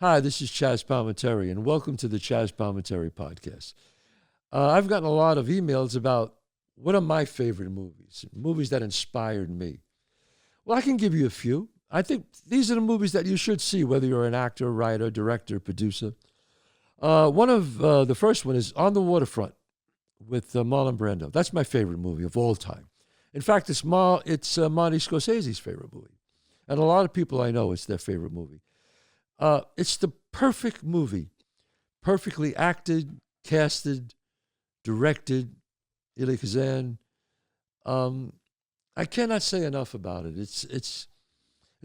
Hi, this is Chazz Palminteri, and welcome to the Chazz Palminteri podcast. I've gotten a lot of emails about what are my favorite movies, movies that inspired me. Well, I can give you a few. I think these are the movies that you should see, whether you're an actor, writer, director, producer. One of the first one is On the Waterfront with Marlon Brando. That's my favorite movie of all time. In fact, it's Marty Scorsese's favorite movie, and a lot of people I know it's their favorite movie. It's the perfect movie, perfectly acted, casted, directed. Elie Kazan. I cannot say enough about it. It's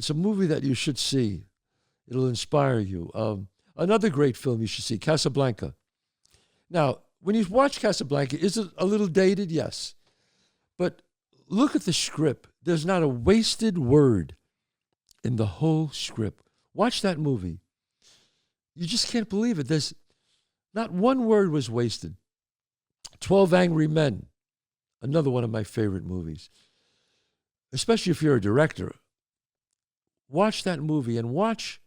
a movie that you should see. It'll inspire you. Another great film you should see, Casablanca. Now, when you watch Casablanca, is it a little dated? Yes. But look at the script. There's not a wasted word in the whole script. Watch that movie. You just can't believe it. There's not one word was wasted. 12 Angry Men, another one of my favorite movies. Especially if you're a director. Watch that movie and watch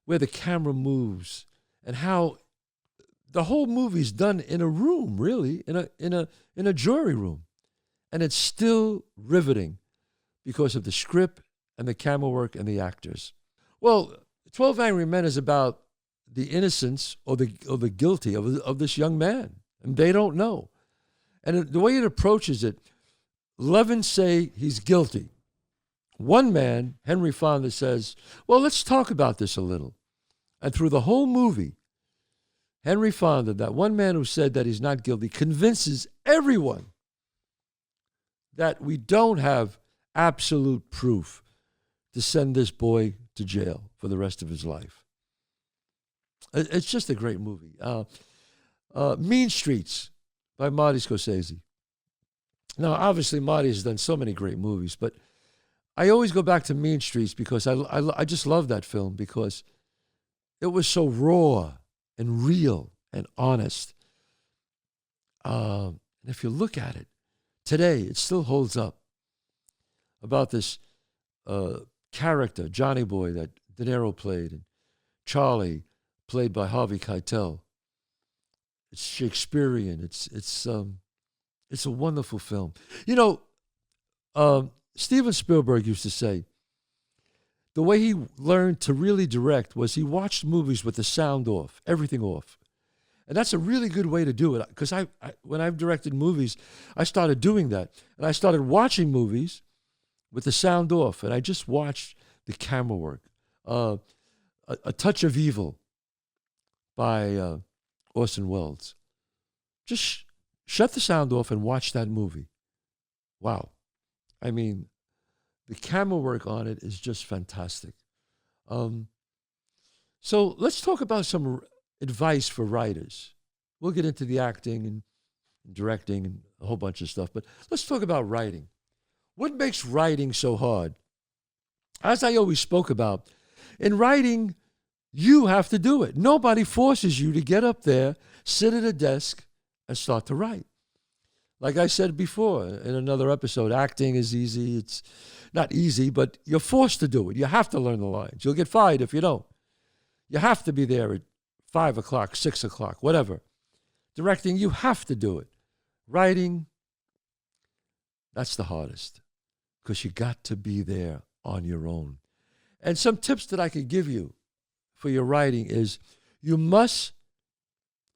where the camera moves and how the whole movie's done in a room, really, in a jury room. And it's still riveting because of the script and the camera work and the actors. Well, 12 Angry Men is about the innocence or the guilty of this young man, and they don't know. And the way it approaches it, 11 say he's guilty. One man, Henry Fonda, says, well, let's talk about this a little. And through the whole movie, Henry Fonda, that one man who said that he's not guilty, convinces everyone that we don't have absolute proof to send this boy to jail for the rest of his life. It's just a great movie. Mean Streets by Marty Scorsese. Now, obviously, Marty has done so many great movies, but I always go back to Mean Streets because I just love that film because it was so raw and real and honest. And if you look at it, today, it still holds up about this character, Johnny Boy, that De Niro played, and Charlie, played by Harvey Keitel. It's Shakespearean. It's a wonderful film. You know, Steven Spielberg used to say the way he learned to really direct was he watched movies with the sound off, everything off. And that's a really good way to do it. Because when I've directed movies, I started doing that. And I started watching movies with the sound off. And I just watched the camera work. A Touch of Evil by Orson Welles. Just shut the sound off and watch that movie. Wow. I mean, the camera work on it is just fantastic. So let's talk about some advice for writers. We'll get into the acting and directing and a whole bunch of stuff, but let's talk about writing. What makes writing so hard? As I always spoke about, in writing, you have to do it. Nobody forces you to get up there, sit at a desk, and start to write. Like I said before in another episode, acting is easy. It's not easy, but you're forced to do it. You have to learn the lines. You'll get fired if you don't. You have to be there at 5 o'clock, 6 o'clock, whatever. Directing, you have to do it. Writing, that's the hardest because you got to be there on your own. And some tips that I could give you for your writing is you must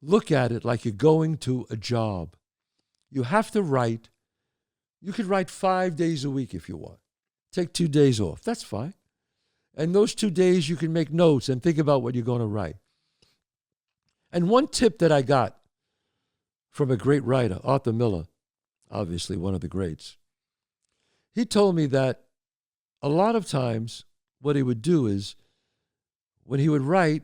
look at it like you're going to a job. You have to write. You could write 5 days a week if you want. Take 2 days off. That's fine. And those 2 days you can make notes and think about what you're going to write. And one tip that I got from a great writer, Arthur Miller, obviously one of the greats, he told me that a lot of times what he would do is when he would write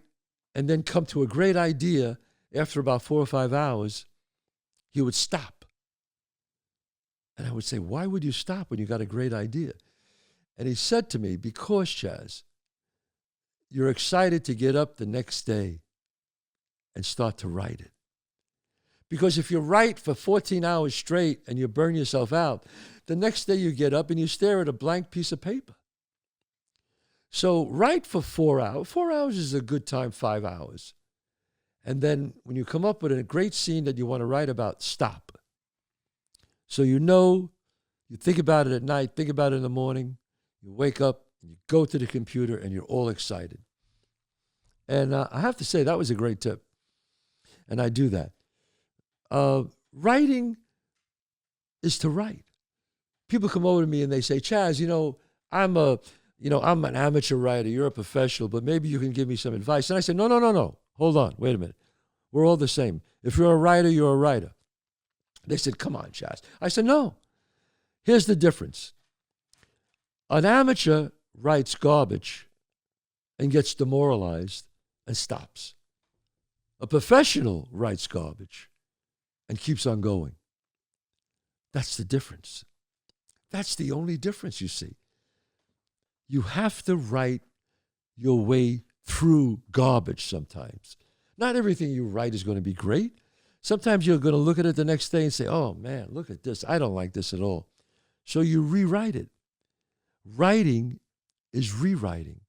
and then come to a great idea after about 4 or 5 hours, he would stop. And I would say, why would you stop when you got a great idea? And he said to me, because, Chazz, you're excited to get up the next day and start to write it. Because if you write for 14 hours straight and you burn yourself out, the next day you get up and you stare at a blank piece of paper. So write for 4 hours. 4 hours is a good time, 5 hours. And then when you come up with a great scene that you want to write about, stop. So you think about it at night, think about it in the morning, you wake up, and you go to the computer, and you're all excited. And I have to say, that was a great tip. And I do that. Writing is to write. People come over to me and they say, Chazz, I'm an amateur writer. You're a professional, but maybe you can give me some advice. And I say, no. Hold on. Wait a minute. We're all the same. If you're a writer, you're a writer. They said, come on, Chazz. I said, no. Here's the difference. An amateur writes garbage and gets demoralized and stops. A professional writes garbage and keeps on going. That's the difference. That's the only difference, you see. You have to write your way through garbage sometimes. Not everything you write is going to be great. Sometimes you're going to look at it the next day and say, oh, man, look at this. I don't like this at all. So you rewrite it. Writing is rewriting.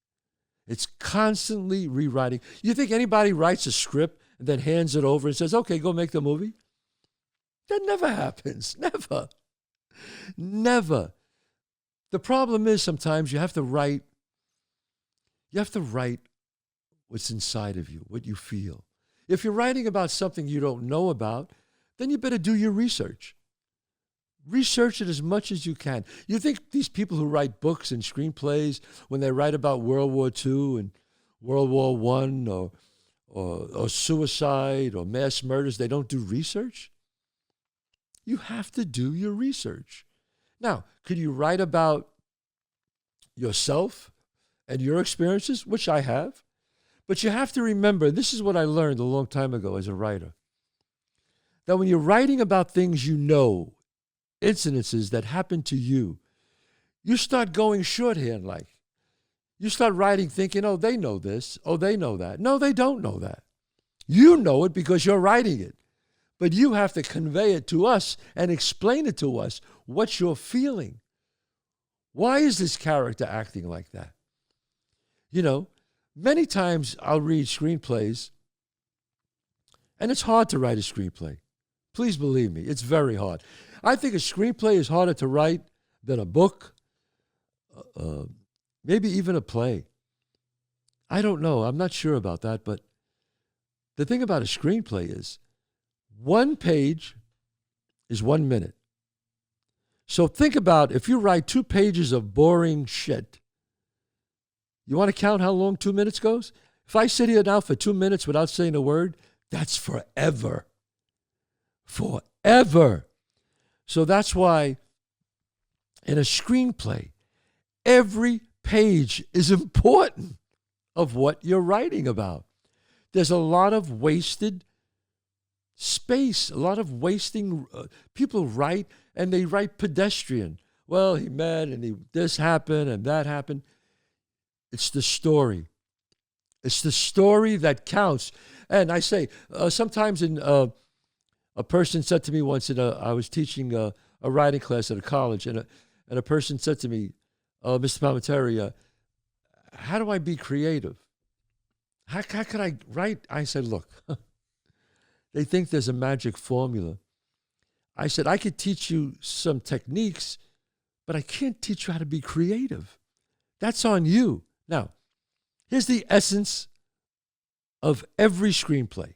It's constantly rewriting. You think anybody writes a script and then hands it over and says, okay, go make the movie? That never happens. Never. Never. The problem is sometimes you have to write what's inside of you, what you feel. If you're writing about something you don't know about, then you better do your research. Research it as much as you can. You think these people who write books and screenplays, when they write about World War II and World War I or suicide or mass murders, they don't do research? You have to do your research. Now, could you write about yourself and your experiences, which I have? But you have to remember, this is what I learned a long time ago as a writer, that when you're writing about things you know, incidences that happen to you, you start going shorthand like. You start writing thinking, oh, they know this, oh, they know that. No, they don't know that. You know it because you're writing it. But you have to convey it to us and explain it to us what you're feeling. Why is this character acting like that? Many times I'll read screenplays, and it's hard to write a screenplay. Please believe me, it's very hard. I think a screenplay is harder to write than a book, maybe even a play. I don't know. I'm not sure about that, but the thing about a screenplay is 1 page is 1 minute. So think about if you write 2 pages of boring shit, you want to count how long 2 minutes goes? If I sit here now for 2 minutes without saying a word, that's forever. Forever. So that's why in a screenplay, every page is important of what you're writing about. There's a lot of wasted space, a lot of wasting. People write, and they write pedestrian. Well, he met, and this happened, and that happened. It's the story. It's the story that counts. And I say, sometimes a person said to me once, I was teaching a writing class at a college, and a person said to me, Mr. Palminteri, how do I be creative? How could I write? I said, look, they think there's a magic formula. I said, I could teach you some techniques, but I can't teach you how to be creative. That's on you. Now, here's the essence of every screenplay.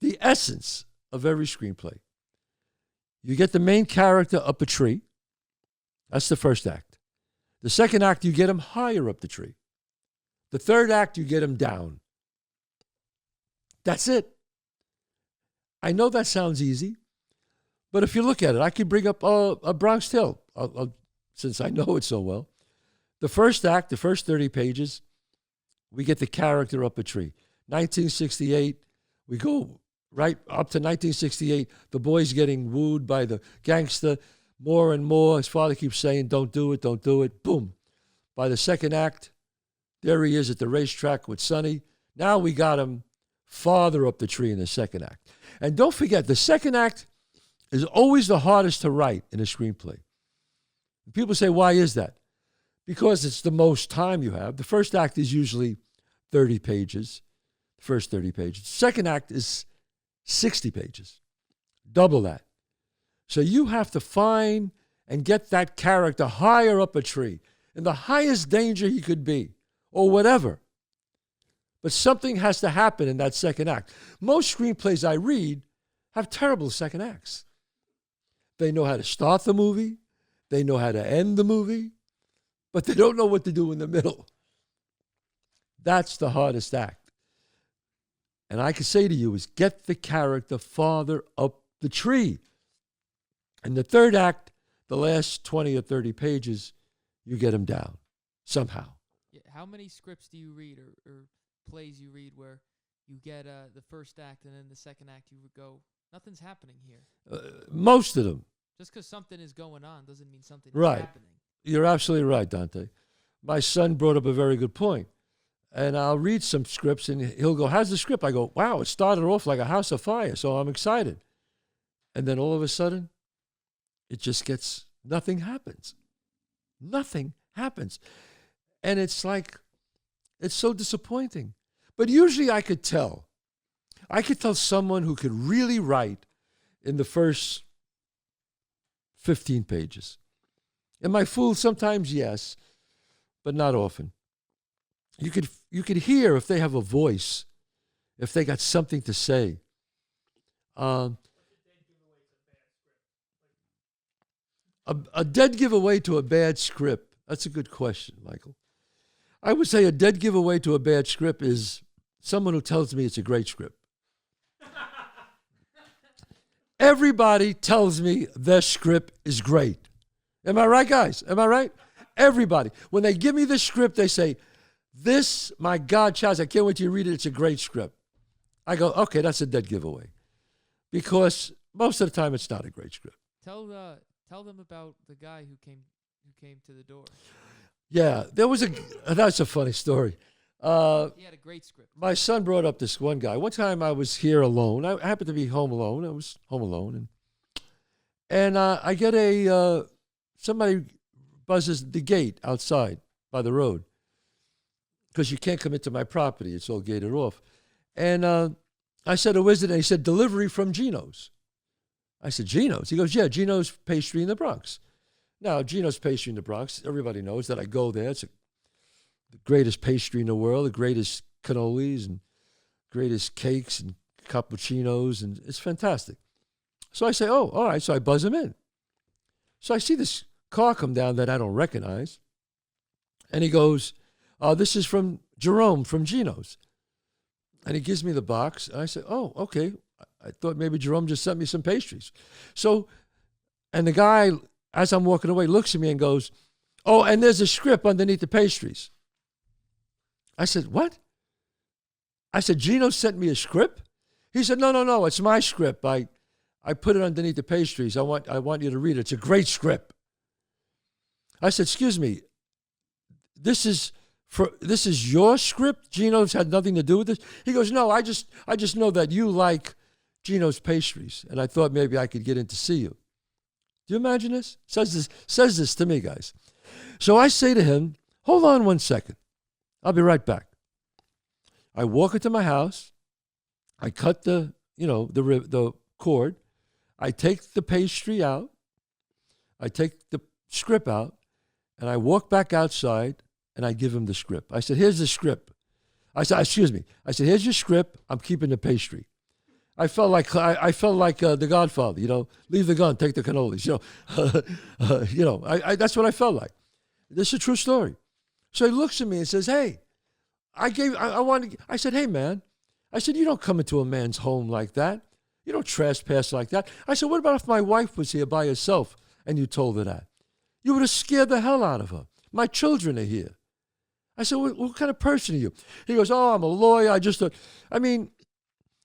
The essence of every screenplay. You get the main character up a tree. That's the first act. The second act, you get him higher up the tree. The third act, you get him down. That's it. I know that sounds easy, but if you look at it, I could bring up A Bronx Tale, since I know it so well. The first act, the first 30 pages, we get the character up a tree. 1968, we go right up to 1968. The boy's getting wooed by the gangster more and more. His father keeps saying, don't do it, don't do it. Boom. By the second act, there he is at the racetrack with Sonny. Now we got him farther up the tree in the second act. And don't forget, the second act is always the hardest to write in a screenplay. People say, why is that? because it's the most time you have. The first act is usually 30 pages, the first 30 pages. Second act is 60 pages, double that. So you have to find and get that character higher up a tree, in the highest danger he could be, or whatever. But something has to happen in that second act. Most screenplays I read have terrible second acts. They know how to start the movie, they know how to end the movie, but they don't know what to do in the middle. That's the hardest act. And I can say to you is get the character farther up the tree. And the third act, the last 20 or 30 pages, you get him down somehow. Yeah, how many scripts do you read or plays you read where you get the first act and then the second act you would go, nothing's happening here? Most of them. Just because something is going on doesn't mean something Right. is happening. You're absolutely right, Dante. My son brought up a very good point. And I'll read some scripts and he'll go, how's the script? I go, wow, it started off like a house of fire, so I'm excited. And then all of a sudden, it just gets, nothing happens. Nothing happens. And it's like, it's so disappointing. But usually I could tell. I could tell someone who could really write in the first 15 pages. Am I fooled? Sometimes, yes, but not often. You could hear if they have a voice, if they got something to say. A dead giveaway to a bad script. That's a good question, Michael. I would say a dead giveaway to a bad script is someone who tells me it's a great script. Everybody tells me their script is great. Am I right, guys? Am I right? Everybody. When they give me the script, they say, this, my God, Chazz, I can't wait till you read it. It's a great script. I go, okay, that's a dead giveaway. Because most of the time, it's not a great script. Tell them about the guy who came to the door. Yeah, that's a funny story. He had a great script. My son brought up this one guy. One time I was here alone. I happened to be home alone. I was home alone. And I get somebody buzzes the gate outside by the road because you can't come into my property. It's all gated off. And I said, who is it? And he said, delivery from Gino's. I said, Gino's? He goes, yeah, Gino's Pastry in the Bronx. Now, Gino's Pastry in the Bronx, everybody knows that I go there. It's the greatest pastry in the world, the greatest cannolis and greatest cakes and cappuccinos, and it's fantastic. So I say, oh, all right. So I buzz him in. So I see this car come down that I don't recognize. And he goes, this is from Jerome from Gino's. And he gives me the box. And I said, oh, okay. I thought maybe Jerome just sent me some pastries. So, and the guy, as I'm walking away, looks at me and goes, oh, and there's a script underneath the pastries. I said, what? I said, Gino sent me a script? He said, no, it's my script. I put it underneath the pastries. I want you to read it. It's a great script. I said, excuse me, this is your script? Gino's had nothing to do with this? He goes, no, I just know that you like Gino's pastries, and I thought maybe I could get in to see you. Do you imagine this? Says this to me, guys. So I say to him, hold on one second. I'll be right back. I walk into my house. I cut the cord. I take the pastry out. I take the script out, and I walk back outside, and I give him the script. I said, here's the script. I said, excuse me. I said, here's your script. I'm keeping the pastry. I felt like the Godfather, leave the gun, take the cannolis, that's what I felt like. This is a true story. So he looks at me and says, hey, I said, hey, man. I said, you don't come into a man's home like that. You don't trespass like that. I said, what about if my wife was here by herself and you told her that? You would have scared the hell out of her. My children are here. I said, what kind of person are you? He goes, oh, I'm a lawyer.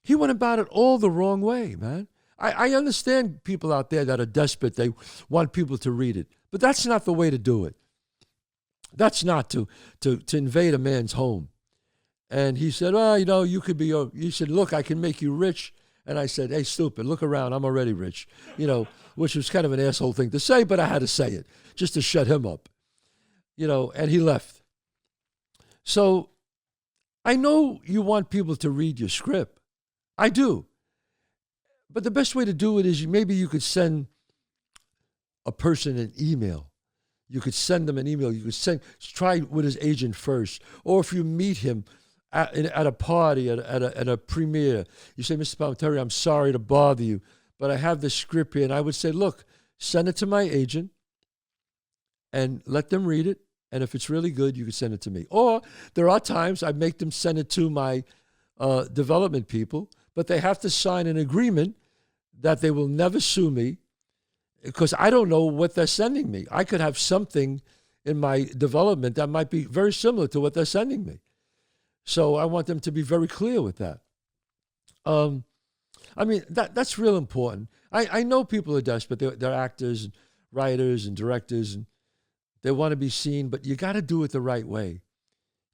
He went about it all the wrong way, man. I understand people out there that are desperate. They want people to read it. But that's not the way to do it. That's not to invade a man's home. And he said, well, you could be, he said, look, I can make you rich. And I said, hey, stupid, look around. I'm already rich, which was kind of an asshole thing to say, but I had to say it just to shut him up. and he left. So I know you want people to read your script. I do. But the best way to do it is maybe you could send a person an email. You could send them an email. You could try with his agent first. Or if you meet him at a party, at a premiere, you say, Mr. Palminteri, I'm sorry to bother you, but I have this script here. And I would say, look, send it to my agent and let them read it. And if it's really good, you can send it to me. Or there are times I make them send it to my development people, but they have to sign an agreement that they will never sue me because I don't know what they're sending me. I could have something in my development that might be very similar to what they're sending me. So I want them to be very clear with that. That's real important. I know people are desperate. They're actors and writers and directors, and they want to be seen, but you got to do it the right way.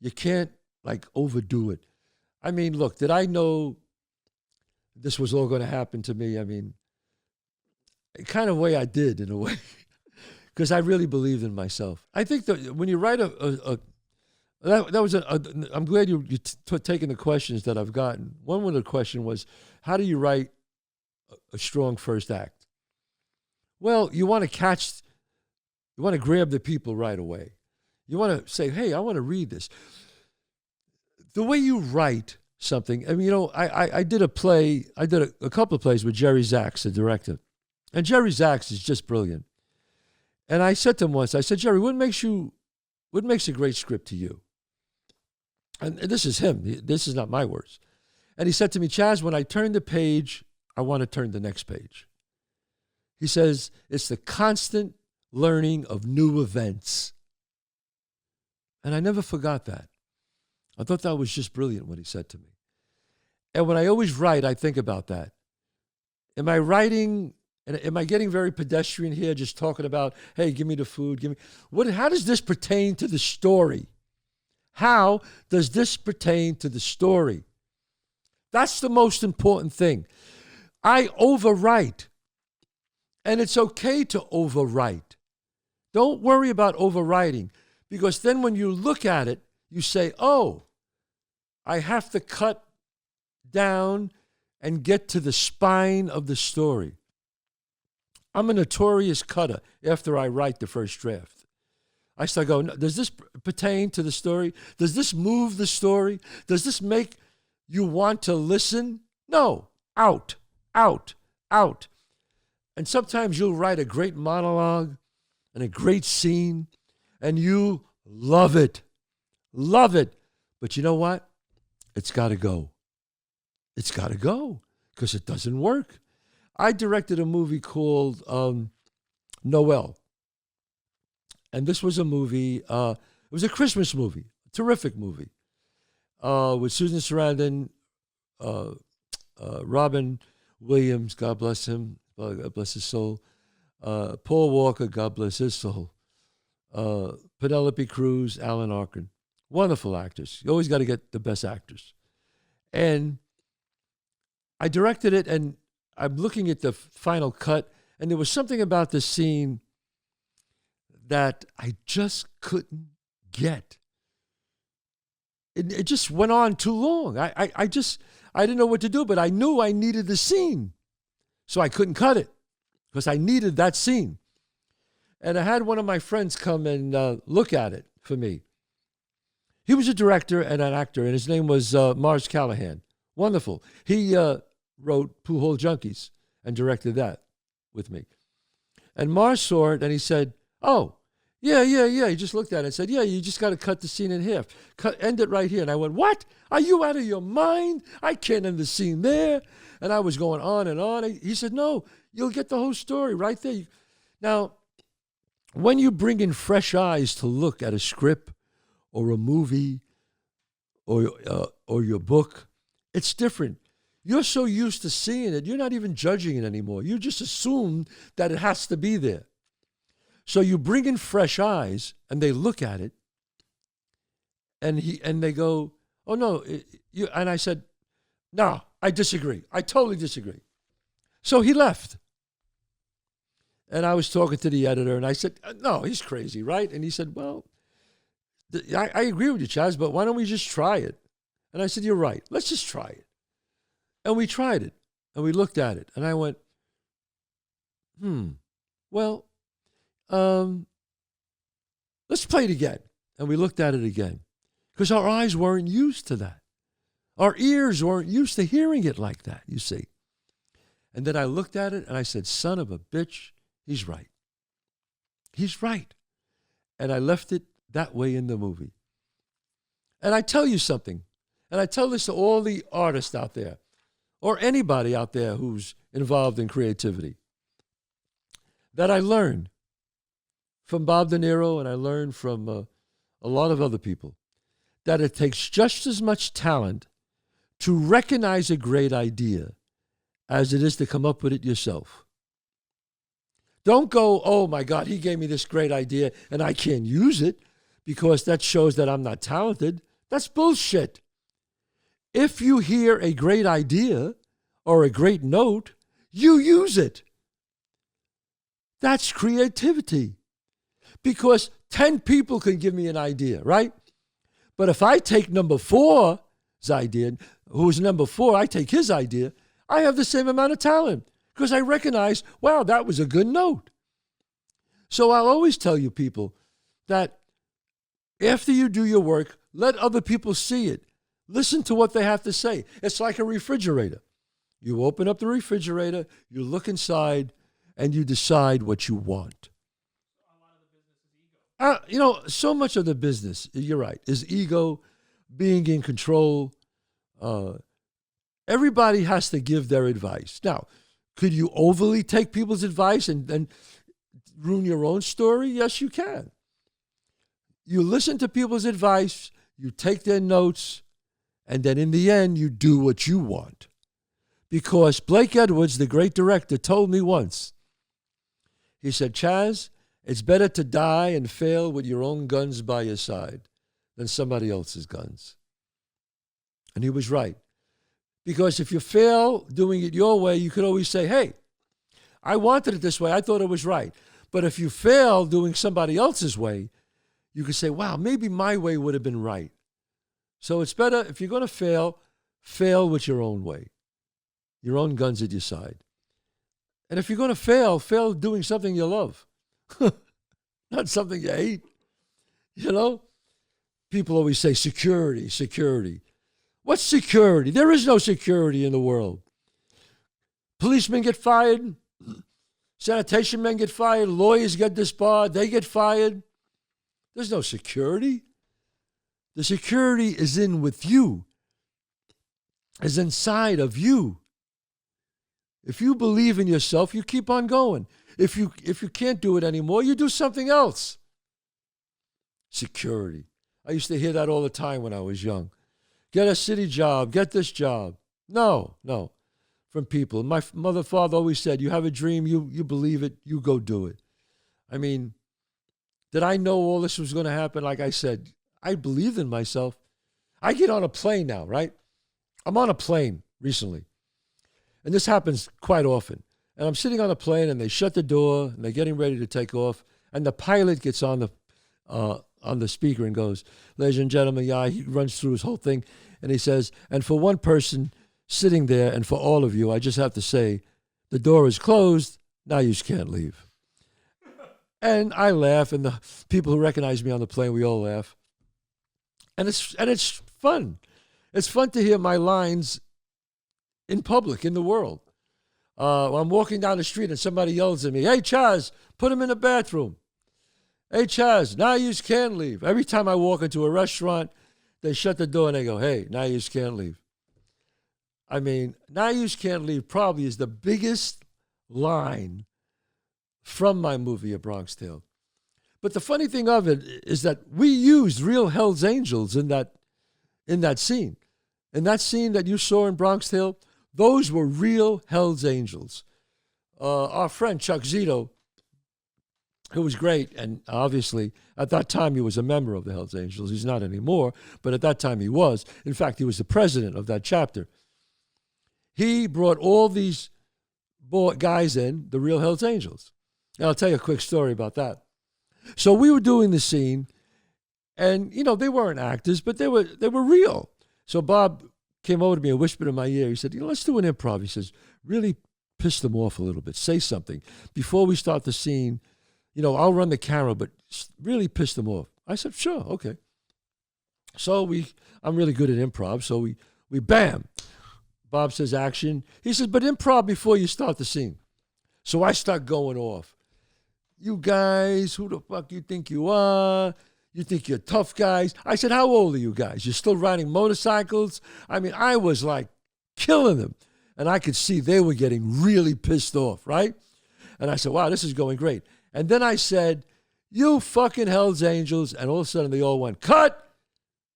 You can't overdo it. Look, did I know this was all going to happen to me? Kind of way I did in a way, because I really believed in myself. I think that when you write I'm glad you taking the questions that I've gotten. One of the question was, how do you write a strong first act? Well, you want to grab the people right away. You want to say, hey, I want to read this. The way you write something, I did a play, I did a couple of plays with Jerry Zaks, the director. And Jerry Zaks is just brilliant. And I said to him once, I said, Jerry, what makes a great script to you? And this is him. This is not my words. And he said to me, Chazz, when I turn the page, I want to turn the next page. He says, it's the constant learning of new events. And I never forgot that. I thought that was just brilliant what he said to me. And when I always write, I think about that. Am I writing, and am I getting very pedestrian here, just talking about, hey, give me the food, how does this pertain to the story? How does this pertain to the story? That's the most important thing. I overwrite, and it's okay to overwrite. Don't worry about overwriting, because then when you look at it, you say, oh, I have to cut down and get to the spine of the story. I'm a notorious cutter after I write the first draft. I start going, does this pertain to the story? Does this move the story? Does this make you want to listen? No. Out. And sometimes you'll write a great monologue and a great scene, and you love it. But you know what? It's got to go. It's got to go because it doesn't work. I directed a movie called Noel. And this was a movie, it was a Christmas movie, a terrific movie, with Susan Sarandon, Robin Williams, God bless him, God bless his soul, Paul Walker, God bless his soul, Penelope Cruz, Alan Arkin. Wonderful actors. You always got to get the best actors. And I directed it, and I'm looking at the final cut, and there was something about the scene that I just couldn't get. It just went on too long. I didn't know what to do, but I knew I needed the scene. So I couldn't cut it because I needed that scene. And I had one of my friends come and look at it for me. He was a director and an actor, and his name was Mars Callahan. Wonderful. He wrote Pooh Hole Junkies and directed that with me. And Mars saw it, and he said, oh, yeah. He just looked at it and said, yeah, you just got to cut the scene in half. End it right here. And I went, what? Are you out of your mind? I can't end the scene there. And I was going on and on. He said, no, you'll get the whole story right there. Now, when you bring in fresh eyes to look at a script or a movie or your book, it's different. You're so used to seeing it, you're not even judging it anymore. You just assume that it has to be there. So you bring in fresh eyes, and they look at it, and they go, "Oh no!" And I said, "No, I disagree. I totally disagree." So he left, and I was talking to the editor, and I said, "No, he's crazy, right?" And he said, "Well, I agree with you, Chazz, but why don't we just try it? And I said, you're right. Let's just try it. And we tried it. And we looked at it. And I went, well, let's play it again. And we looked at it again. Because our eyes weren't used to that. Our ears weren't used to hearing it like that, you see. And then I looked at it and I said, son of a bitch, he's right. He's right. And I left it that way in the movie. And I tell you something, and I tell this to all the artists out there, or anybody out there who's involved in creativity, that I learned from Bob De Niro and I learned from a lot of other people, that it takes just as much talent to recognize a great idea as it is to come up with it yourself. Don't go, oh my God, he gave me this great idea and I can't use it because that shows that I'm not talented. That's bullshit. If you hear a great idea or a great note, you use it. That's creativity. Because 10 people can give me an idea, right? But if I take number 4's idea, who's number 4, I take his idea, I have the same amount of talent because I recognize, wow, that was a good note. So I'll always tell you people that after you do your work, let other people see it. Listen to what they have to say. It's like a refrigerator. You open up the refrigerator, you look inside, and you decide what you want. So much of the business, you're right, is ego, being in control. Everybody has to give their advice. Now, could you overly take people's advice and ruin your own story? Yes, you can. You listen to people's advice, you take their notes, and then in the end, you do what you want. Because Blake Edwards, the great director, told me once, he said, Chazz, it's better to die and fail with your own guns by your side than somebody else's guns. And he was right. Because if you fail doing it your way, you could always say, hey, I wanted it this way. I thought it was right. But if you fail doing somebody else's way, you could say, wow, maybe my way would have been right. So it's better, if you're going to fail with your own way, your own guns at your side. And if you're going to fail doing something you love, not something you hate. You know, people always say security, security. What's security? There is no security in the world. Policemen get fired. Sanitation men get fired. Lawyers get disbarred. They get fired. There's no security. The security is in with you, is inside of you. If you believe in yourself, you keep on going. If you can't do it anymore, you do something else. Security. I used to hear that all the time when I was young. Get a city job, get this job. No, from people. My mother, father always said, you have a dream, you believe it, you go do it. I mean, did I know all this was going to happen? Like I said, I believed in myself. I get on a plane now, right? I'm on a plane recently. And this happens quite often. And I'm sitting on a plane and they shut the door and they're getting ready to take off. And the pilot gets on the speaker and goes, ladies and gentlemen, he runs through his whole thing. And he says, and for one person sitting there and for all of you, I just have to say, the door is closed. Now you just can't leave. And I laugh, and the people who recognize me on the plane, we all laugh. And it's fun. It's fun to hear my lines in public, in the world. I'm walking down the street and somebody yells at me, hey, Chazz, put him in the bathroom. Hey, Chazz, now you just can't leave. Every time I walk into a restaurant, they shut the door and they go, hey, now you just can't leave. I mean, now you just can't leave probably is the biggest line from my movie, A Bronx Tale. But the funny thing of it is that we used real Hell's Angels in that scene. In that scene that you saw in Bronx Tale, those were real Hell's Angels. Our friend Chuck Zito, who was great, and obviously at that time he was a member of the Hell's Angels. He's not anymore, but at that time he was. In fact, he was the president of that chapter. He brought all these guys in, the real Hell's Angels. And I'll tell you a quick story about that. So we were doing the scene, And, they weren't actors, but they were real. So Bob came over to me and whispered in my ear. He said, let's do an improv. He says, really piss them off a little bit. Say something. Before we start the scene, I'll run the camera, but really piss them off. I said, sure, okay. So I'm really good at improv. So we bam. Bob says action. He says, but improv before you start the scene. So I start going off. You guys, who the fuck you think you are? You think you're tough guys? I said, how old are you guys? You're still riding motorcycles? I mean, I was like killing them. And I could see they were getting really pissed off, right? And I said, wow, this is going great. And then I said, you fucking Hell's Angels. And all of a sudden they all went, cut.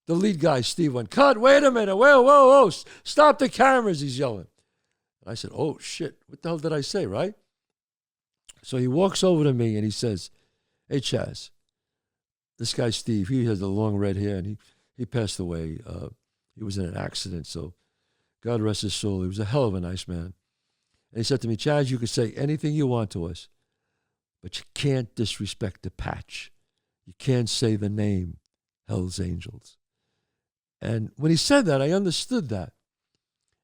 The lead guy, Steve, went, cut, wait a minute, whoa, stop the cameras, he's yelling. And I said, oh, shit, what the hell did I say, right? So he walks over to me and he says, hey, Chazz, this guy, Steve, he has the long red hair and he passed away. He was in an accident, so God rest his soul. He was a hell of a nice man. And he said to me, Chazz, you can say anything you want to us, but you can't disrespect the patch. You can't say the name Hell's Angels. And when he said that, I understood that.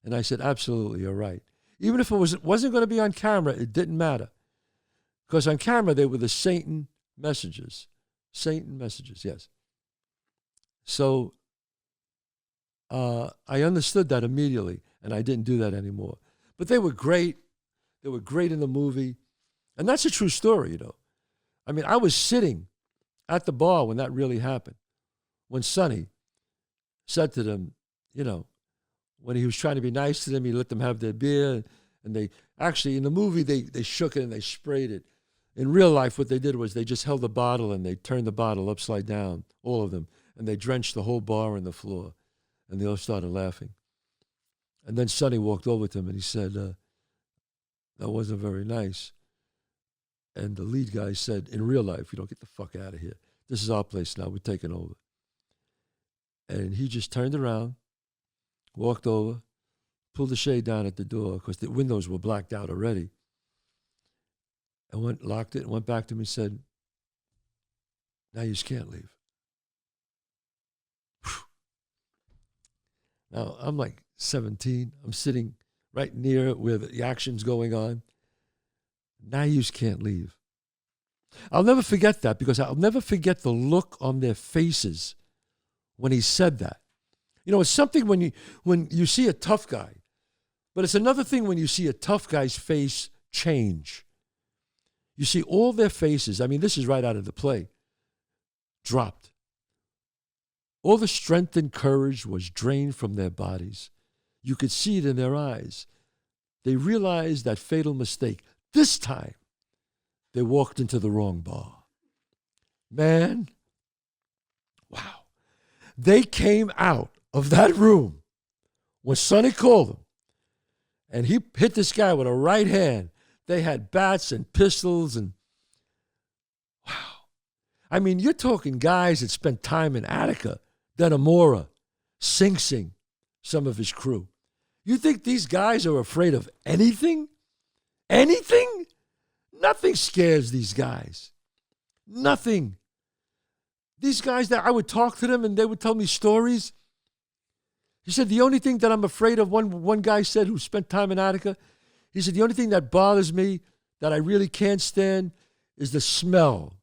And I said, absolutely, you're right. Even if it wasn't going to be on camera, it didn't matter. Because on camera, they were the Satan messages. Satan messages, yes. So I understood that immediately, and I didn't do that anymore. But they were great. They were great in the movie. And that's a true story, I mean, I was sitting at the bar when that really happened. When Sonny said to them, when he was trying to be nice to them, he let them have their beer. And they actually, in the movie, they shook it and they sprayed it. In real life, what they did was they just held the bottle and they turned the bottle upside down, all of them. And they drenched the whole bar on the floor. And they all started laughing. And then Sonny walked over to him and he said, that wasn't very nice. And the lead guy said, in real life, get the fuck out of here. This is our place now. We're taking over. And he just turned around, walked over, pulled the shade down at the door because the windows were blacked out already. And locked it and went back to me and said, now you just can't leave. Whew. Now, I'm like 17. I'm sitting right near where the action's going on. Now you just can't leave. I'll never forget that because I'll never forget the look on their faces when he said that. It's something when you see a tough guy, but it's another thing when you see a tough guy's face change. You see all their faces, I mean, this is right out of the play, dropped. All the strength and courage was drained from their bodies. You could see it in their eyes. They realized that fatal mistake. This time, they walked into the wrong bar. Man, wow. They came out of that room when Sonny called them, and he hit this guy with a right hand. They had bats and pistols and, wow. I mean, you're talking guys that spent time in Attica, then Amora, Sing Sing, some of his crew. You think these guys are afraid of anything? Anything? Nothing scares these guys. Nothing. These guys that I would talk to them and they would tell me stories. He said, the only thing that I'm afraid of, one guy said who spent time in Attica, he said, the only thing that bothers me that I really can't stand is the smell.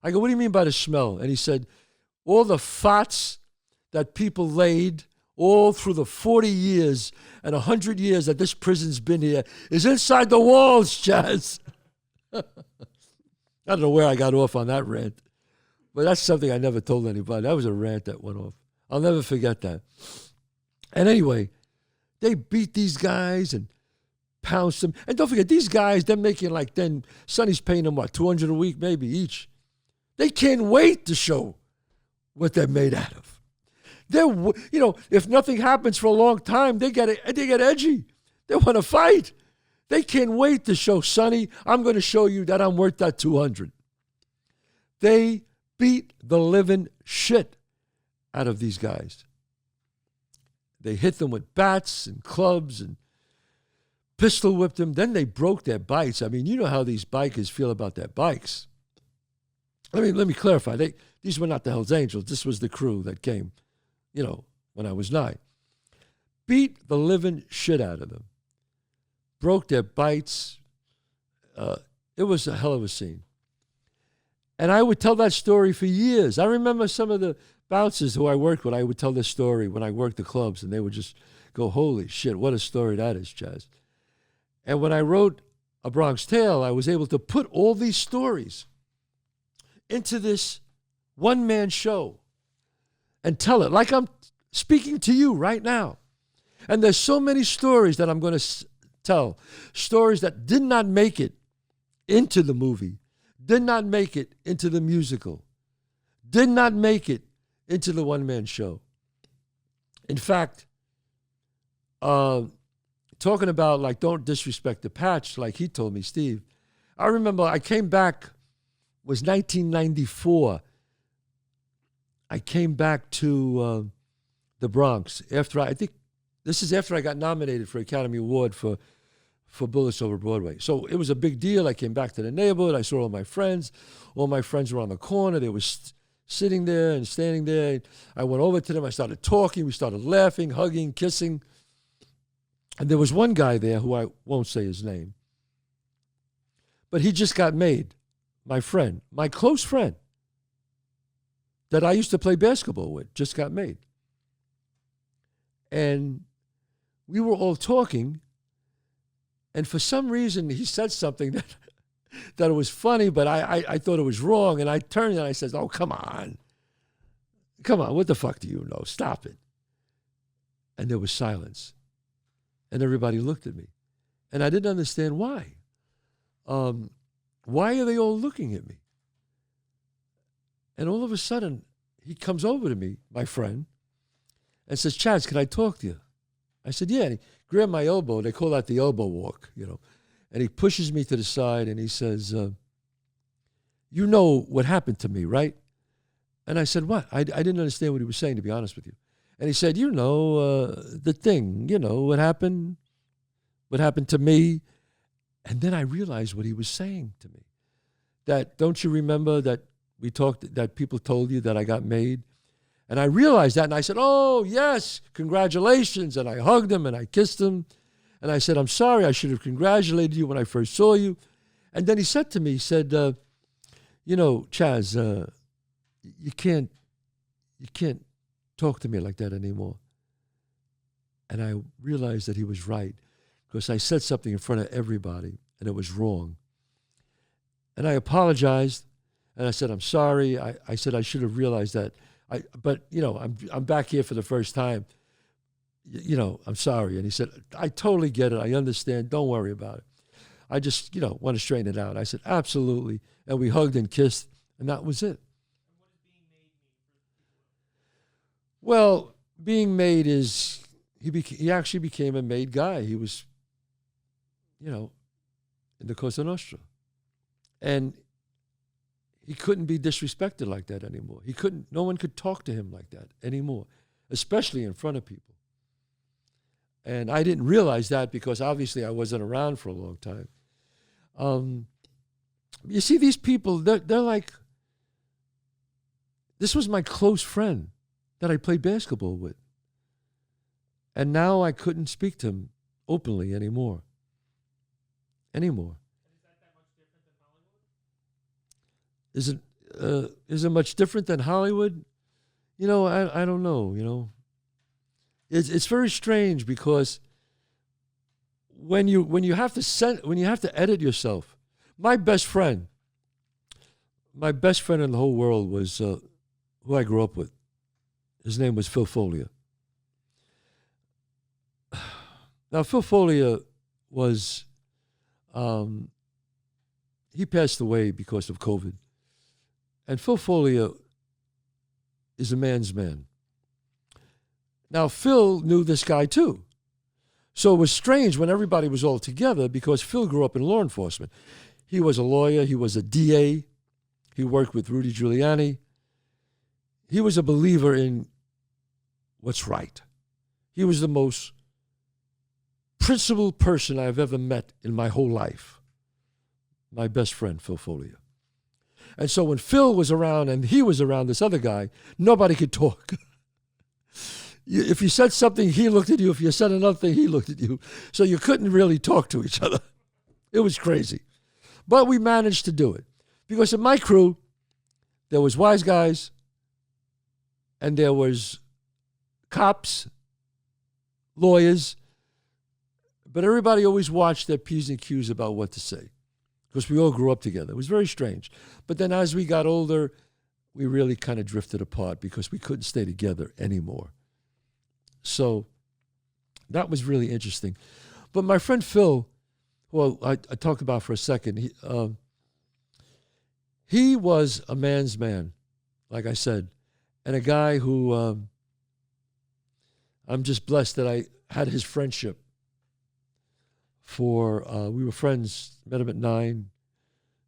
I go, what do you mean by the smell? And he said, all the farts that people laid all through the 40 years and 100 years that this prison's been here is inside the walls, Chazz. I don't know where I got off on that rant, but that's something I never told anybody. That was a rant that went off. I'll never forget that. And anyway, they beat these guys and pounced them. And don't forget, these guys, they're making like, then Sonny's paying them, what, $200 a week maybe each. They can't wait to show what they're made out of. They're, if nothing happens for a long time, they get edgy. They want to fight. They can't wait to show Sonny, I'm going to show you that I'm worth that 200. They beat the living shit out of these guys. They hit them with bats and clubs and pistol whipped them. Then they broke their bikes. I mean, you know how these bikers feel about their bikes. let me clarify. These were not the Hells Angels. This was the crew that came, when I was 9. Beat the living shit out of them. Broke their bites. It was a hell of a scene. And I would tell that story for years. I remember some of the bouncers who I worked with, I would tell this story when I worked the clubs, and they would just go, holy shit, what a story that is, Chazz. And when I wrote A Bronx Tale, I was able to put all these stories into this one-man show and tell it like I'm speaking to you right now. And there's so many stories that I'm going to tell, stories that did not make it into the movie, did not make it into the musical, did not make it into the one-man show. In fact, talking about like don't disrespect the patch, like he told me, Steve, I remember I came back, was 1994. I came back to the Bronx after I think this is after I got nominated for Academy Award for Bullets Over Broadway. So it was a big deal. I came back to the neighborhood. I saw all my friends. All my friends were on the corner. They were sitting there and standing there. I went over to them. I started talking. We started laughing, hugging, kissing. And there was one guy there who I won't say his name, but he just got made. My friend, my close friend that I used to play basketball with, just got made. And we were all talking, and for some reason he said something that it was funny, but I thought it was wrong, and I turned and I said, oh, come on, what the fuck do you know? Stop it. And there was silence. And everybody looked at me. And I didn't understand why. Why are they all looking at me? And all of a sudden, he comes over to me, my friend, and says, Chazz, can I talk to you? I said, yeah. And he grabbed my elbow. They call that the elbow walk, And he pushes me to the side and he says, you know what happened to me, right? And I said, what? I didn't understand what he was saying, to be honest with you. And he said, the thing, what happened to me. And then I realized what he was saying to me. That, don't you remember that we talked, that people told you that I got made? And I realized that, and I said, oh, yes, congratulations. And I hugged him, and I kissed him. And I said, I'm sorry, I should have congratulated you when I first saw you. And then he said to me, he said, Chazz, you can't talk to me like that anymore. And I realized that he was right, because I said something in front of everybody, and it was wrong. And I apologized, and I said, I'm sorry. I said I should have realized that. But I'm back here for the first time. I'm sorry. And he said, I totally get it. I understand. Don't worry about it. I just, want to straighten it out. I said, absolutely. And we hugged and kissed, and that was it. Well, being made is, he actually became a made guy. He was, in the Cosa Nostra. And he couldn't be disrespected like that anymore. No one could talk to him like that anymore, especially in front of people. And I didn't realize that because obviously I wasn't around for a long time. You see, these people, they're like, this was my close friend that I played basketball with. And now I couldn't speak to him openly anymore. Is it much different than Hollywood? I don't know. It's very strange because when you have to edit yourself. My best friend in the whole world was who I grew up with. His name was Phil Folia. Now Phil Folia was he passed away because of COVID. And Phil Folia is a man's man. Now, Phil knew this guy too. So it was strange when everybody was all together because Phil grew up in law enforcement. He was a lawyer. He was a DA. He worked with Rudy Giuliani. He was a believer in what's right. He was the most principled person I've ever met in my whole life. My best friend, Phil Folia. And so when Phil was around and he was around this other guy, nobody could talk. If you said something, he looked at you. If you said another thing, he looked at you. So you couldn't really talk to each other. It was crazy. But we managed to do it. Because in my crew, there was wise guys and there was cops, lawyers, but everybody always watched their P's and Q's about what to say because we all grew up together. It was very strange. But then as we got older, we really kind of drifted apart because we couldn't stay together anymore. So that was really interesting. But my friend Phil, who I talked about for a second, he was a man's man, like I said, and a guy who I'm just blessed that I had his friendship for, we were friends, met him at 9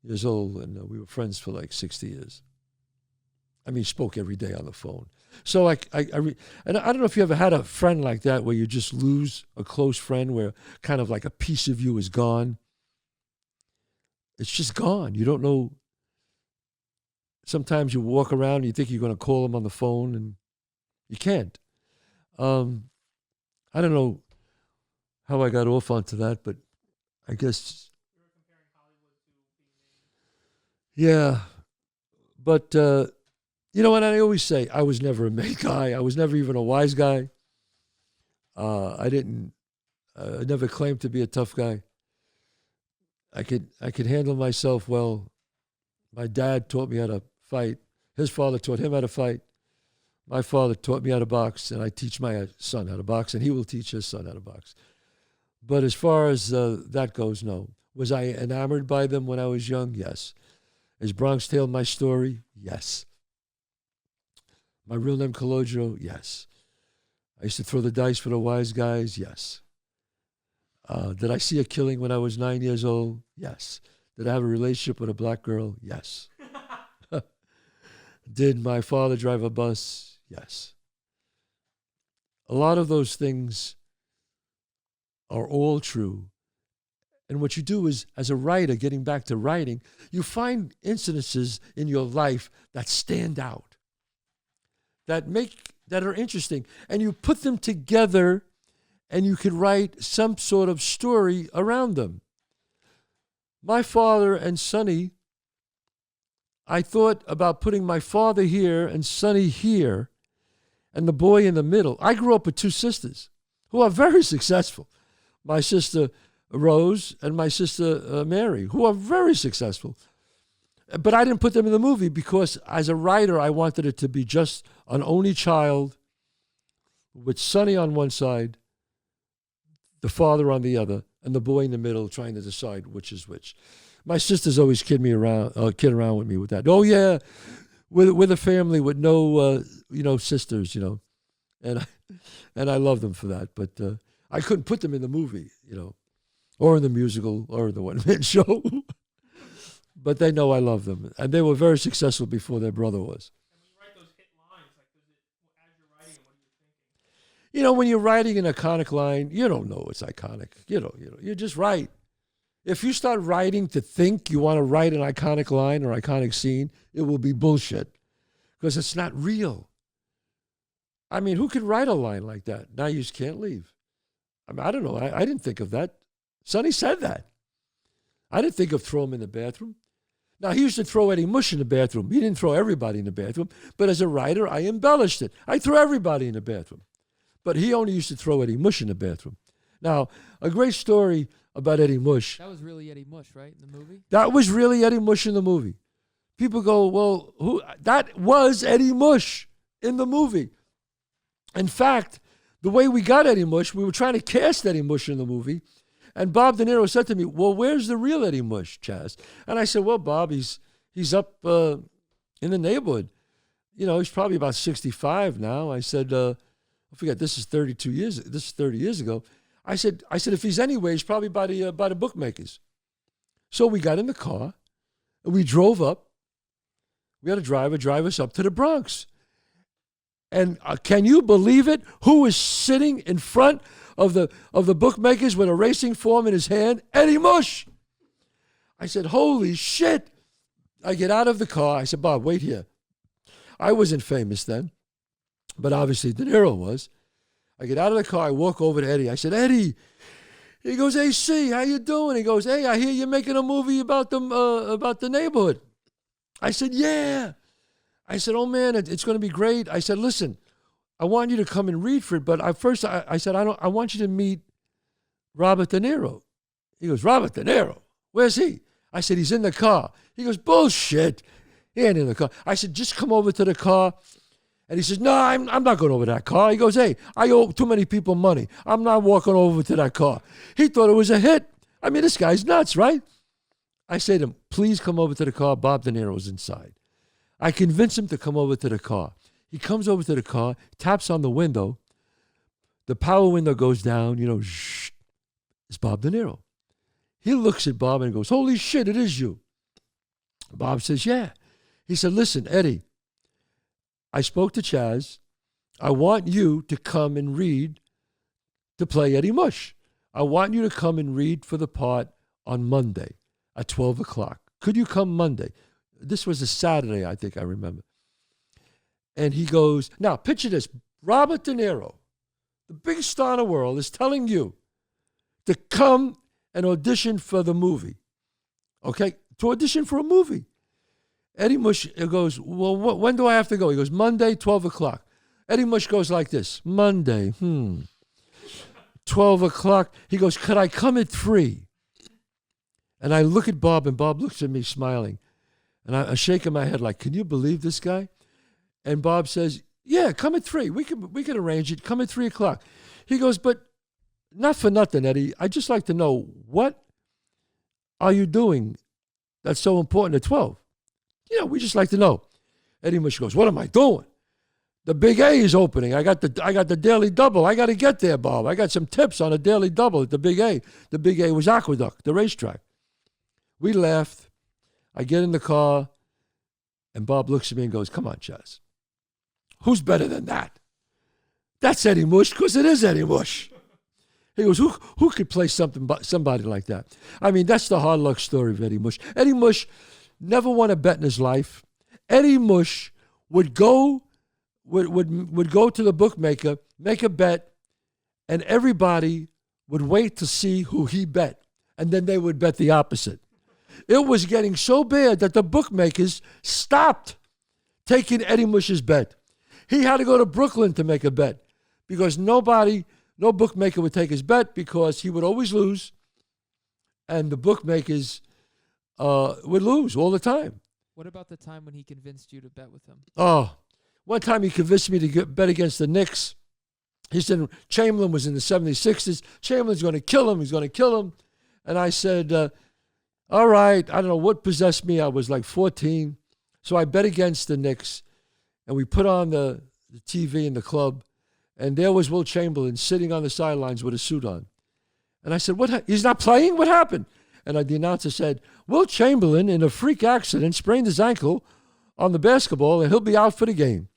years old, and we were friends for like 60 years. I mean, spoke every day on the phone. So and I don't know if you ever had a friend like that where you just lose a close friend where kind of like a piece of you is gone. It's just gone. You don't know. Sometimes you walk around and you think you're going to call them on the phone and you can't. I don't know how I got off onto that, but I guess. Yeah. But, you know what I always say? I was never a made guy. I was never even a wise guy. I never claimed to be a tough guy. I could handle myself well. My dad taught me how to fight. His father taught him how to fight. My father taught me how to box, and I teach my son how to box, and he will teach his son how to box. But as far as that goes, no. Was I enamored by them when I was young? Yes. Is Bronx Tale my story? Yes. My real name, Calogero? Yes. I used to throw the dice for the wise guys? Yes. Did I see a killing when I was 9 years old? Yes. Did I have a relationship with a black girl? Yes. Did my father drive a bus? Yes. A lot of those things are all true. And what you do is, as a writer, getting back to writing, you find incidences in your life that stand out, that are interesting, and you put them together and you could write some sort of story around them. My father and Sonny, I thought about putting my father here and Sonny here and the boy in the middle. I grew up with two sisters who are very successful. My sister Rose and my sister Mary, who are very successful. But I didn't put them in the movie because as a writer, I wanted it to be just an only child with Sonny on one side, the father on the other, and the boy in the middle trying to decide which is which. My sisters always kid around with me with that. Oh yeah, with a family with no sisters, and I love them for that. But I couldn't put them in the movie, or in the musical, or in the one-man show. But they know I love them, and they were very successful before their brother was. And when you write those hit lines, as you're writing, what are you thinking? When you're writing an iconic line, you don't know it's iconic. You just write. If you start writing to think you want to write an iconic line or iconic scene, it will be bullshit because it's not real. I mean, who could write a line like that? Now you just can't leave. I don't know. I didn't think of that. Sonny said that. I didn't think of throw him in the bathroom. Now, he used to throw Eddie Mush in the bathroom. He didn't throw everybody in the bathroom. But as a writer, I embellished it. I threw everybody in the bathroom. But he only used to throw Eddie Mush in the bathroom. Now, a great story about Eddie Mush. That was really Eddie Mush, right, in the movie? That was really Eddie Mush in the movie. People go, well, who? That was Eddie Mush in the movie. In fact, the way we got Eddie Mush, we were trying to cast Eddie Mush in the movie. And Bob De Niro said to me, well, where's the real Eddie Mush, Chazz? And I said, well, Bob, he's up in the neighborhood. He's probably about 65 now. I said, I forget, this is 30 years ago. I said, if he's anywhere, he's probably by the bookmakers. So we got in the car, and we drove up. We had a driver drive us up to the Bronx. And can you believe it? Who was sitting in front of the bookmakers with a racing form in his hand? Eddie Mush. I said, holy shit. I get out of the car. I said, Bob, wait here. I wasn't famous then, but obviously De Niro was. I get out of the car. I walk over to Eddie. I said, Eddie. He goes, hey, C, how you doing? He goes, hey, I hear you're making a movie about the neighborhood. I said, yeah. I said, oh, man, it's going to be great. I said, listen, I want you to come and read for it. But I said, I want you to meet Robert De Niro. He goes, Robert De Niro? Where's he? I said, he's in the car. He goes, bullshit. He ain't in the car. I said, just come over to the car. And he says, no, I'm not going over to that car. He goes, hey, I owe too many people money. I'm not walking over to that car. He thought it was a hit. I mean, this guy's nuts, right? I say to him, please come over to the car. Bob De Niro's inside. I convince him to come over to the car. He comes over to the car, taps on the window. The power window goes down, shh. It's Bob De Niro. He looks at Bob and goes, holy shit, it is you. Bob says, yeah. He said, listen, Eddie, I spoke to Chazz. I want you to come and read to play Eddie Mush. I want you to come and read for the part on Monday at 12 o'clock. Could you come Monday? This was a Saturday, I think I remember. And he goes, now picture this. Robert De Niro, the biggest star in the world, is telling you to come and audition for the movie. Okay? To audition for a movie. Eddie Mush goes, well, when do I have to go? He goes, Monday, 12 o'clock. Eddie Mush goes like this, Monday, 12 o'clock. He goes, could I come at 3? And I look at Bob, and Bob looks at me smiling. And I'm shaking my head like, can you believe this guy? And Bob says, yeah, come at 3. We can arrange it. Come at 3 o'clock. He goes, but not for nothing, Eddie. I'd just like to know, what are you doing that's so important at 12? We just like to know. Eddie Mush goes, what am I doing? The Big A is opening. I got the Daily Double. I got to get there, Bob. I got some tips on a Daily Double at the Big A. The Big A was Aqueduct, the racetrack. We laughed. I get in the car, and Bob looks at me and goes, come on, Chazz. Who's better than that? That's Eddie Mush, because it is Eddie Mush. He goes, who could play somebody like that? I mean, that's the hard luck story of Eddie Mush. Eddie Mush never won a bet in his life. Eddie Mush would go to the bookmaker, make a bet, and everybody would wait to see who he bet, and then they would bet the opposite. It was getting so bad that the bookmakers stopped taking Eddie Mush's bet. He had to go to Brooklyn to make a bet because no bookmaker would take his bet because he would always lose, and the bookmakers would lose all the time. What about the time when he convinced you to bet with him? Oh, one time he convinced me to bet against the Knicks. He said Chamberlain was in the 76ers. Chamberlain's going to kill him. He's going to kill him. And I said, all right, I don't know what possessed me. I was like 14. So I bet against the Knicks. And we put on the TV in the club. And there was Will Chamberlain sitting on the sidelines with a suit on. And I said, he's not playing? What happened? And the announcer said, Will Chamberlain, in a freak accident, sprained his ankle on the basketball, and he'll be out for the game.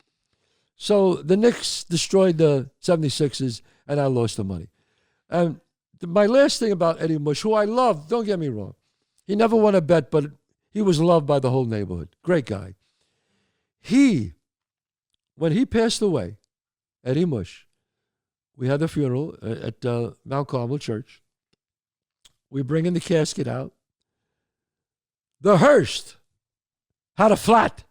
So the Knicks destroyed the 76ers, and I lost the money. And my last thing about Eddie Mush, who I love, don't get me wrong, he never won a bet, but he was loved by the whole neighborhood. Great guy. When he passed away, Eddie Mush, we had the funeral at Mount Carmel Church. We bring in the casket out. The hearse had a flat.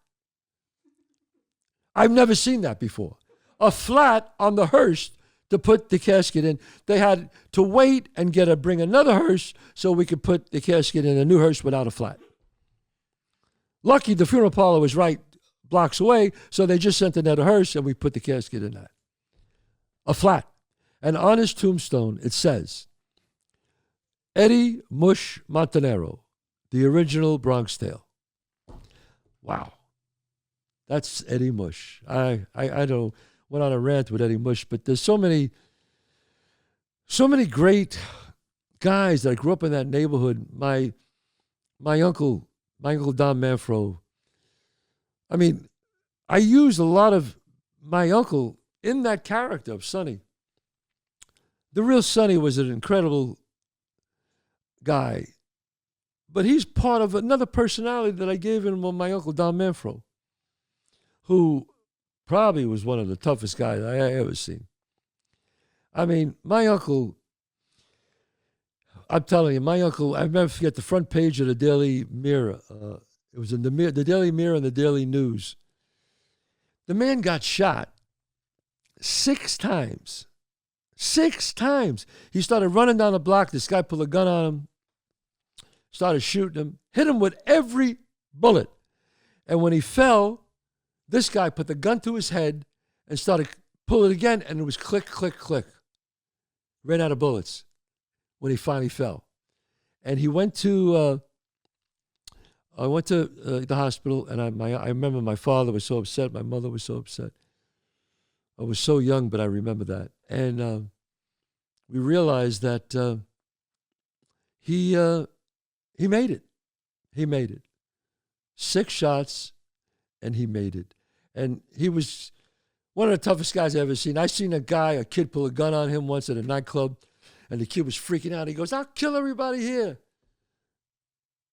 I've never seen that before. A flat on the hearse to put the casket in. They had to wait and bring another hearse so we could put the casket in a new hearse without a flat. Lucky the funeral parlor was right blocks away, so they just sent another hearse and we put the casket in that. A flat. And on his tombstone, it says, Eddie Mush Montanaro, the original Bronx Tale. Wow. That's Eddie Mush. I don't went on a rant with Eddie Mush, but there's so many great guys that grew up in that neighborhood. My uncle Don Manfro. I mean, I used a lot of my uncle in that character of Sonny. The real Sonny was an incredible guy, But he's part of another personality that I gave him on my uncle, Don Manfro, who probably was one of the toughest guys I ever seen. I mean, my uncle, I'm telling you, my uncle, I never forget the front page of the Daily Mirror. It was in the Daily Mirror and the Daily News. The man got shot 6 times. 6 times. He started running down the block. This guy pulled a gun on him, started shooting him, hit him with every bullet. And when he fell, this guy put the gun to his head and started pulling again, and it was click, click, click. Ran out of bullets when he finally fell. And he went to the hospital, and I remember my father was so upset. My mother was so upset. I was so young, but I remember that. And we realized that he made it. He made it. 6 shots, and he made it. And he was one of the toughest guys I've ever seen. I seen a kid pull a gun on him once at a nightclub, and the kid was freaking out. He goes, "I'll kill everybody here."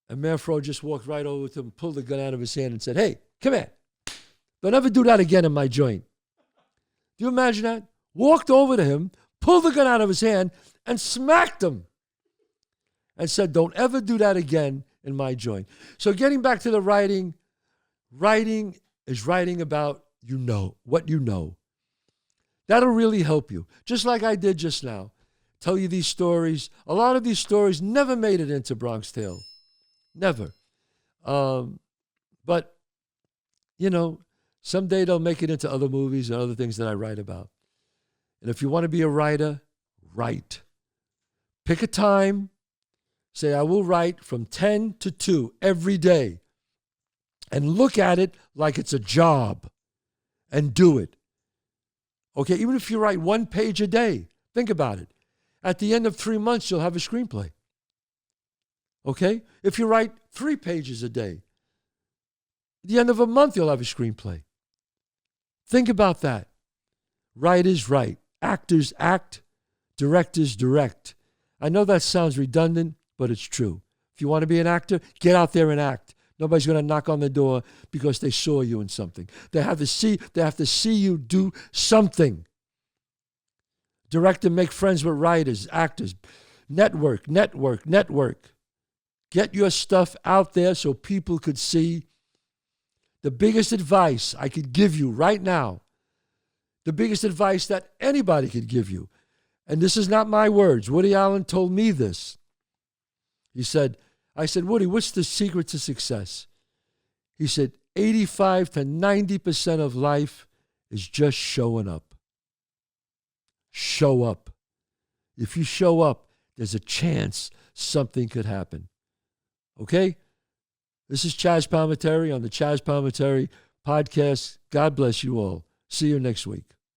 And Manfro just walked right over to him, pulled the gun out of his hand, and said, "Hey, come here. Don't ever do that again in my joint." Do you imagine that? Walked over to him, pulled the gun out of his hand, and smacked him. And said, "Don't ever do that again in my joint." So getting back to the writing is writing about what you know. That'll really help you. Just like I did just now. Tell you these stories. A lot of these stories never made it into Bronx Tale. Never. But, someday they'll make it into other movies and other things that I write about. And if you want to be a writer, write. Pick a time. Say, I will write from 10 to 2 every day. And look at it like it's a job. And do it. Okay, even if you write 1 page a day, think about it. At the end of 3 months, you'll have a screenplay. Okay? If you write 3 pages a day, at the end of a month, you'll have a screenplay. Think about that. Writers write. Actors act. Directors direct. I know that sounds redundant, but it's true. If you want to be an actor, get out there and act. Nobody's going to knock on the door because they saw you in something. They have to see you do something. Direct and make friends with writers, actors. Network. Get your stuff out there so people could see. The biggest advice I could give you right now, the biggest advice that anybody could give you, and this is not my words. Woody Allen told me this. I said, "Woody, what's the secret to success?" He said, 85 to 90% of life is just showing up. Show up. If you show up, there's a chance something could happen. Okay? This is Chazz Palminteri on the Chazz Palminteri podcast. God bless you all. See you next week.